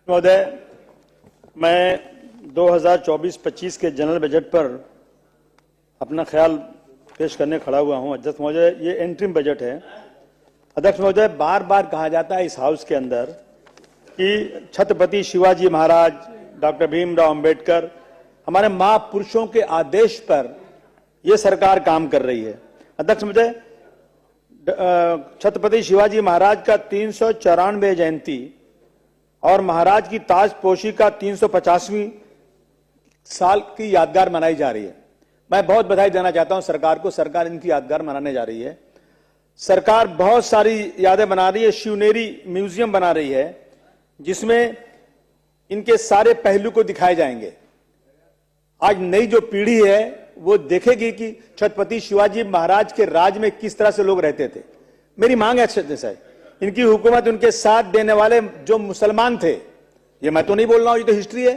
महोदय, मैं 2024-25 के जनरल बजट पर अपना ख्याल पेश करने खड़ा हुआ हूं। अध्यक्ष महोदय, ये एंट्रीम बजट है। अध्यक्ष महोदय, बार बार कहा जाता है इस हाउस के अंदर कि छत्रपति शिवाजी महाराज, डॉक्टर भीमराव अंबेडकर, हमारे महापुरुषों के आदेश पर यह सरकार काम कर रही है। अध्यक्ष महोदय, छत्रपति शिवाजी महाराज का 394 जयंती और महाराज की ताजपोशी का 350वीं साल की यादगार मनाई जा रही है। मैं बहुत बधाई देना चाहता हूं सरकार को। सरकार इनकी यादगार मनाने जा रही है। सरकार बहुत सारी यादें बना रही है। शिवनेरी म्यूजियम बना रही है जिसमें इनके सारे पहलू को दिखाए जाएंगे। आज नई जो पीढ़ी है वो देखेगी कि छत्रपति शिवाजी महाराज के राज में किस तरह से लोग रहते थे। मेरी मांग है साहब, इनकी हुकूमत, उनके साथ देने वाले जो मुसलमान थे, ये मैं तो नहीं बोल रहा हूं, ये तो हिस्ट्री है,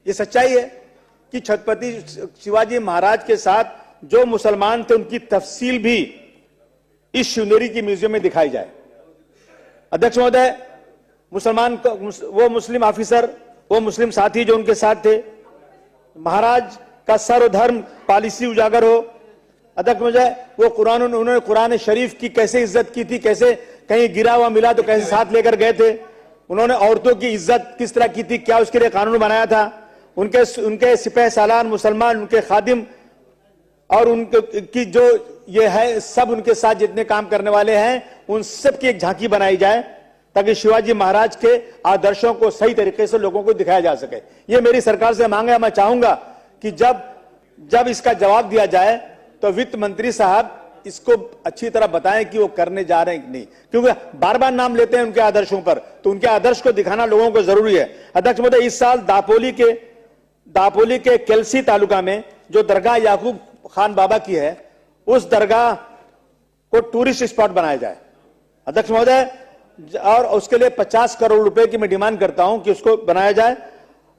ये सच्चाई है कि छत्रपति शिवाजी महाराज के साथ जो मुसलमान थे उनकी तफसील भी इस शिवनेरी की म्यूजियम में दिखाई जाए। अध्यक्ष महोदय, मुसलमान वो मुस्लिम ऑफिसर, वो मुस्लिम साथी जो उनके साथ थे, महाराज का सर्वधर्म पॉलिसी उजागर हो। अध्यक्ष महोदय, वो उन्होंने कुरान शरीफ की कैसे इज्जत की थी, कैसे कहीं गिरा हुआ मिला तो कैसे साथ लेकर गए थे, उन्होंने औरतों की इज्जत किस तरह की थी, क्या उसके लिए कानून बनाया था, उनके सिपह सालार मुसलमान, उनके खादिम और उनकी जो ये है सब, उनके साथ जितने काम करने वाले हैं उन सब की एक झांकी बनाई जाए ताकि शिवाजी महाराज के आदर्शों को सही तरीके से लोगों को दिखाया जा सके। ये मेरी सरकार से मांग है। मैं चाहूंगा कि जब इसका जवाब दिया जाए तो वित्त मंत्री साहब इसको अच्छी तरह बताएं कि वो करने जा रहे हैं कि नहीं, क्योंकि बार बार नाम लेते हैं उनके आदर्शों पर, तो उनके आदर्श को दिखाना लोगों को जरूरी है। अध्यक्ष महोदय, इस साल दापोली के केलसी तालुका में जो दरगाह याकूब खान बाबा की है, उस दरगाह को टूरिस्ट स्पॉट बनाया जाए। अध्यक्ष महोदय, और उसके लिए 50 करोड़ रुपए की मैं डिमांड करता हूं कि उसको बनाया जाए।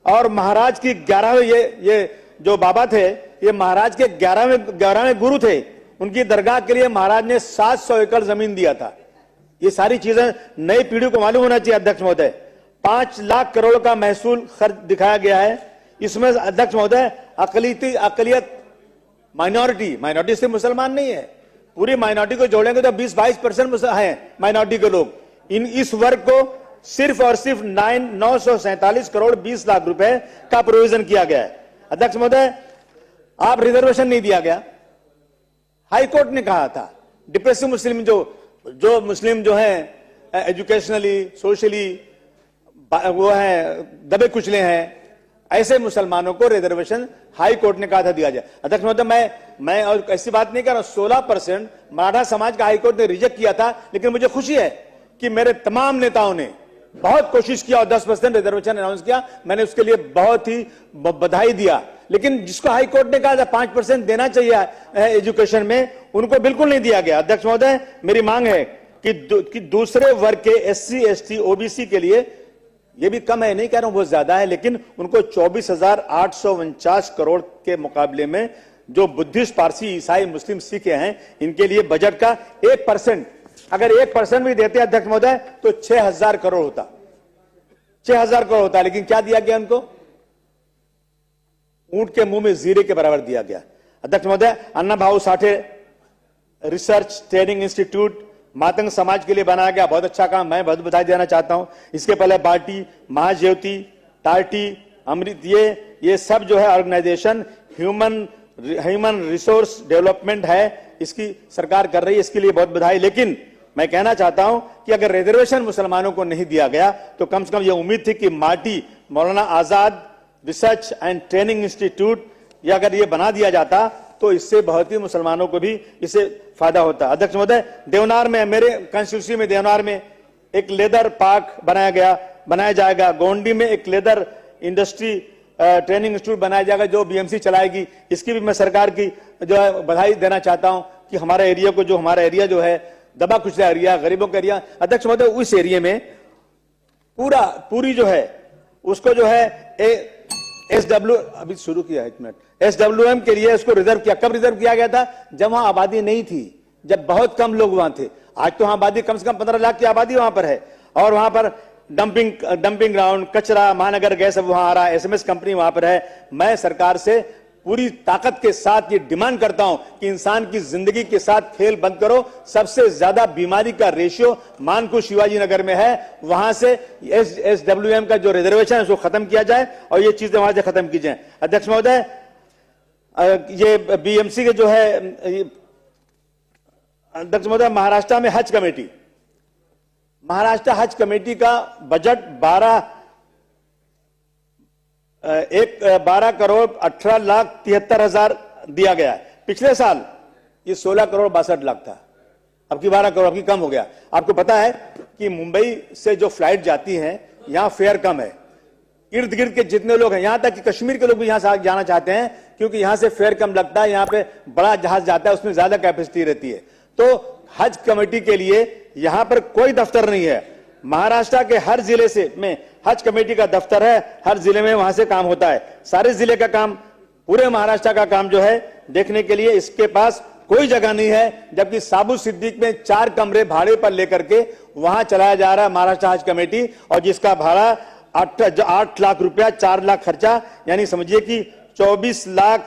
और महाराज की 11वें ये जो बाबा थे, ये महाराज के 11वें गुरु थे। उनकी दरगाह के लिए महाराज ने 700 एकड़ जमीन दिया था। ये सारी चीजें नई पीढ़ी को मालूम होना चाहिए। अध्यक्ष महोदय, 5 लाख करोड़ का महसूल खर्च दिखाया गया है। इसमें अध्यक्ष महोदय अकलियत माइनॉरिटी से मुसलमान नहीं है, पूरी माइनॉरिटी को जोड़ेंगे तो 20-22% है माइनॉरिटी के लोग। इस वर्ग को सिर्फ और सिर्फ 947 करोड़ 20 लाख रुपए का प्रोविजन किया गया है। अध्यक्ष महोदय, आप रिजर्वेशन नहीं दिया गया। हाईकोर्ट ने कहा था डिप्रेसिव मुस्लिम जो मुस्लिम जो हैं एजुकेशनली, सोशली वो हैं, दबे कुचले हैं, ऐसे मुसलमानों को रिजर्वेशन हाई कोर्ट ने कहा था दिया जाए। अध्यक्ष महोदय, मैं और ऐसी बात नहीं कर रहा, 16% मराठा समाज का हाई कोर्ट ने रिजेक्ट किया था, लेकिन मुझे खुशी है कि मेरे तमाम नेताओं ने बहुत कोशिश किया और 10% रिजर्वेशन अनाउंस किया। मैंने उसके लिए बहुत ही बधाई दिया। लेकिन जिसको हाई कोर्ट ने कहा था 5% देना चाहिए एजुकेशन में, उनको बिल्कुल नहीं दिया गया। अध्यक्ष महोदय, मेरी मांग है कि दूसरे वर्ग के SC, ST, OBC के लिए, ये भी कम है, नहीं कह रहा हूं बहुत ज्यादा है, लेकिन उनको 24,849 करोड़ के मुकाबले में जो बुद्धिस्ट, पारसी, ईसाई, मुस्लिम, सिख हैं, इनके लिए बजट का 1%, अगर 1% भी देते अध्यक्ष महोदय तो 6,000 करोड़ होता, 6,000 करोड़ होता। लेकिन क्या दिया गया उनको? ऊंट के मुंह में जीरे के बराबर दिया गया। अध्यक्ष महोदय, अन्ना Bhau Sathe research training institute Matang समाज के लिए बनाया गया, बहुत अच्छा काम, मैं बहुत बधाई देना चाहता हूं। इसके पहले बाटी, महाज्योति, टार्टी, अमृत, ये सब जो है ऑर्गेनाइजेशन ह्यूमन रिसोर्स डेवलपमेंट है, इसकी सरकार कर रही है, इसके लिए बहुत बधाई। लेकिन मैं कहना चाहता हूं कि अगर रिजर्वेशन मुसलमानों को नहीं दिया गया तो कम से कम यह उम्मीद थी कि माटी, Maulana Azad research and training institute, या अगर ये बना दिया जाता तो इससे बहुत ही मुसलमानों को भी इससे फायदा होता। अध्यक्ष महोदय, देवनार में, मेरे कंस्टिट्यूंसी में देवनार में एक लेदर पार्क बनाया जाएगा। गोंडी में एक लेदर इंडस्ट्री ट्रेनिंग इंस्टीट्यूट बनाया जाएगा जो BMC चलाएगी। इसकी भी मैं सरकार की जो है बधाई देना चाहता हूं कि हमारा एरिया जो है दबा कुचला एरिया, गरीबों का एरिया। अध्यक्ष महोदय, उस एरिया में पूरी जो है उसको जो है अभी शुरू किया है, 1 मिनट, SWM के लिए उसको रिजर्व किया। कब रिजर्व किया गया था? जब वहां आबादी नहीं थी, जब बहुत कम लोग वहां थे। आज तो वहां आबादी कम से कम 15 लाख की आबादी वहां पर है, और वहां पर डंपिंग ग्राउंड, कचरा, महानगर गैस अब वहां आ रहा है, एसएमएस कंपनी वहां पर है। मैं सरकार से पूरी ताकत के साथ ये डिमांड करता हूं कि इंसान की जिंदगी के साथ खेल बंद करो। सबसे ज्यादा बीमारी का रेशियो मानकुश शिवाजी नगर में है, वहां से एसडब्ल्यूएम का जो रिजर्वेशन है उसको खत्म किया जाए और ये चीजें वहां से खत्म की जाए। अध्यक्ष महोदय, ये बीएमसी के जो है अध्यक्ष महोदय, महाराष्ट्र में हज कमेटी, महाराष्ट्र हज कमेटी का बजट 12 करोड़ 18,73,000 दिया गया है। पिछले साल ये 16 करोड़ 62 लाख था, अब की 12 करोड़, अब की कम हो गया। आपको पता है कि मुंबई से जो फ्लाइट जाती हैं यहां फेयर कम है, इर्द गिर्द के जितने लोग हैं, यहां तक कि कश्मीर के लोग भी यहां से जाना चाहते हैं क्योंकि यहां से फेयर कम लगता है, यहां पे बड़ा जहाज जाता है, उसमें ज्यादा कैपेसिटी रहती है। तो हज कमेटी के लिए यहां पर कोई दफ्तर नहीं है। महाराष्ट्र के हर जिले से में हज कमेटी का दफ्तर है, हर जिले में वहां से काम होता है। सारे जिले का काम, पूरे महाराष्ट्र का काम जो है देखने के लिए इसके पास कोई जगह नहीं है, जबकि साबु सिद्दीक में 4 कमरे भाड़े पर लेकर के वहां चलाया जा रहा है महाराष्ट्र हज कमेटी, और जिसका भाड़ा 8 लाख रुपया, 4 लाख खर्चा, यानी समझिए कि 24 लाख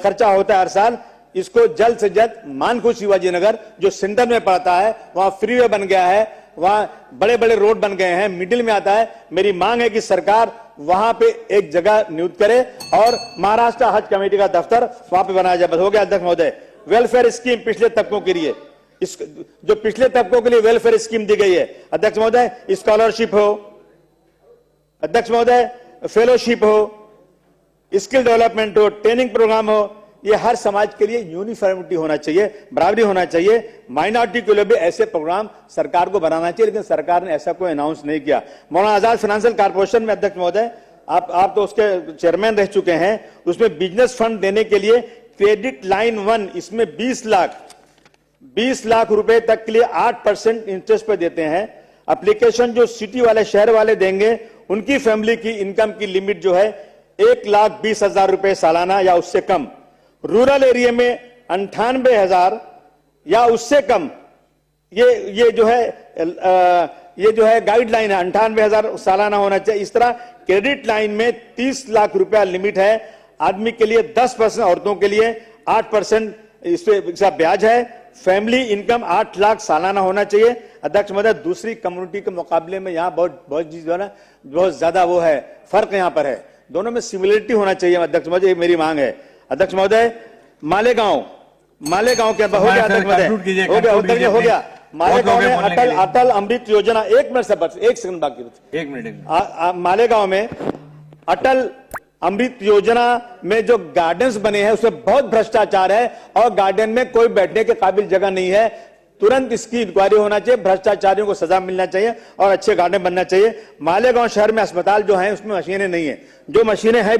खर्चा होता है हर साल। इसको जल्द से जल्द मानकुश शिवाजी नगर जो सेंटर में पड़ता है, वहां फ्रीवे बन गया है, वहां बड़े बड़े रोड बन गए हैं, मिडिल में आता है। मेरी मांग है कि सरकार वहां पे एक जगह नियुक्त करे और महाराष्ट्र हज कमेटी का दफ्तर वहां पे बनाया जाए। बस हो गया अध्यक्ष महोदय। वेलफेयर स्कीम पिछले तबकों के लिए, जो पिछले तबकों के लिए वेलफेयर स्कीम दी गई है अध्यक्ष महोदय, स्कॉलरशिप हो, अध्यक्ष महोदय, फेलोशिप हो, स्किल डेवलपमेंट हो, ट्रेनिंग प्रोग्राम हो, ये हर समाज के लिए यूनिफॉर्मिटी होना चाहिए, बराबरी होना चाहिए। माइनॉरिटी के लिए भी ऐसे प्रोग्राम सरकार को बनाना चाहिए, लेकिन सरकार ने ऐसा कोई अनाउंस नहीं किया। मौलाना आजाद फाइनेंशियल कॉर्पोरेशन में अध्यक्ष महोदय, आप तो उसके चेयरमैन रह चुके हैं, उसमें बिजनेस फंड देने के लिए क्रेडिट लाइन 1, इसमें 20 लाख रुपए तक के लिए 8% इंटरेस्ट पे देते हैं। एप्लीकेशन जो सिटी वाले, शहर वाले देंगे, उनकी फैमिली की इनकम की लिमिट जो है 1,20,000 रुपए सालाना या उससे कम। रूरल एरिया में 98,000 या उससे कम, ये जो है गाइडलाइन है, 98,000 सालाना होना चाहिए। इस तरह क्रेडिट लाइन में 30 लाख रुपया लिमिट है आदमी के लिए, 10%, औरतों के लिए 8% इस पे ब्याज है। फैमिली इनकम 8 लाख सालाना होना चाहिए। अध्यक्ष महोदय, दूसरी कम्युनिटी के मुकाबले में यहाँ बहुत चीज जो है ना, बहुत ज्यादा वो है, फर्क यहाँ पर है, दोनों में सिमिलरिटी होना चाहिए। अध्यक्ष महोदय, मेरी मांग है। अध्यक्ष महोदय, मालेगांव के हो गया अध्यक्ष महोदय, हो गया मालेगांव में अटल अमृत योजना, 1 मिनट से बस 1 सेकंड बाकी, 1 मिनट। मालेगांव में अटल अमृत योजना में जो गार्डन्स बने हैं उसमें बहुत भ्रष्टाचार है और गार्डन में कोई बैठने के काबिल जगह नहीं है। तुरंत इसकी इंक्वायरी होना चाहिए, भ्रष्टाचारियों को सजा मिलना चाहिए और अच्छे गार्डन बनना चाहिए। मालेगांव शहर में अस्पताल जो है उसमें मशीनें नहीं है, जो मशीनें हैं भी